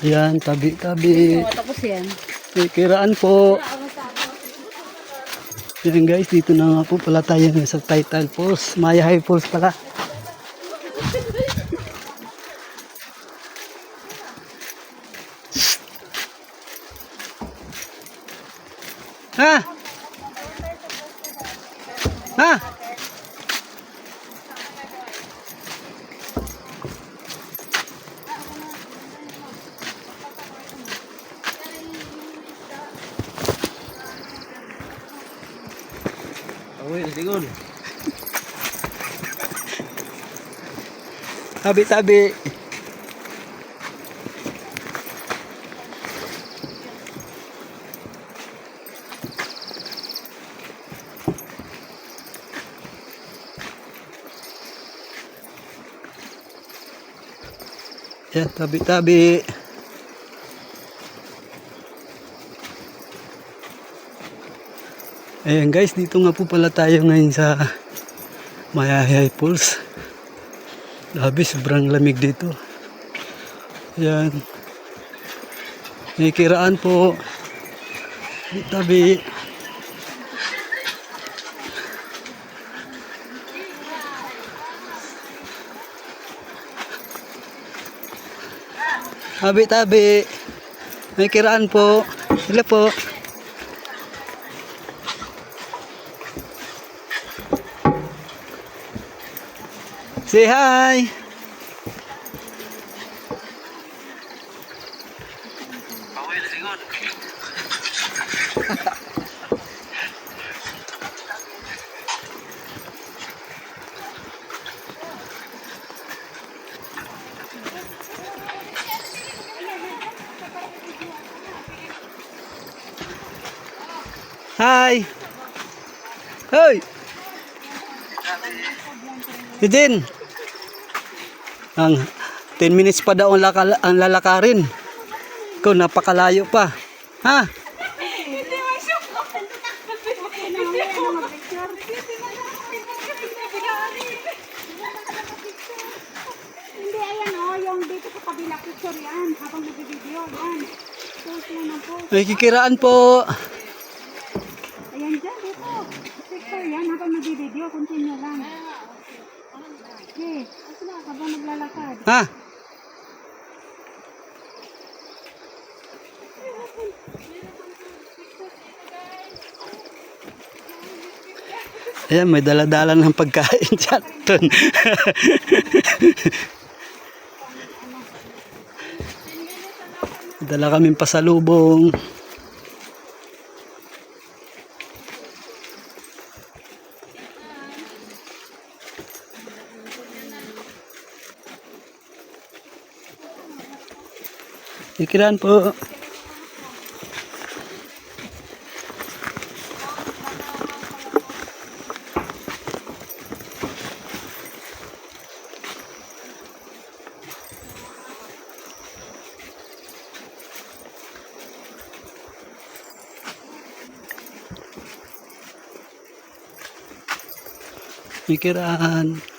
Yan, tabi-tabi. Tapos yan. May kiraan po. Yan guys, dito na nga po pala tayo sa Taytay Falls. Mayahay Falls pala. Ha? Ha? Awil, sigol. Tabi-tabi. Yan, tabi-tabi. Ayan guys, dito nga po pala tayo ngayon sa Mayahay Falls. Grabe, sobrang lamig dito. Ayan. May kiraan po. Tabi. Tabi-tabi. May kiraan po. Sila po. Say hi. Awil, sigol. Hi. Hoy. Eugene. Ang 10 minutes pa daw ang lalakarin. Ikaw napakalayo pa. Ha? Hindi, ayan o. Yung dito sa kabila picture yan. Habang nag-video. Yan. Post mo na po. May kikiraan po. Ayan dyan, dito. Picture yan. Habang nag-video. Continue lang. Okay. Habang naglalakad. Ha? Ayan, may daladala ng pagkain dyan. Dala kaming pasalubong. Ikiran po. Ikiran.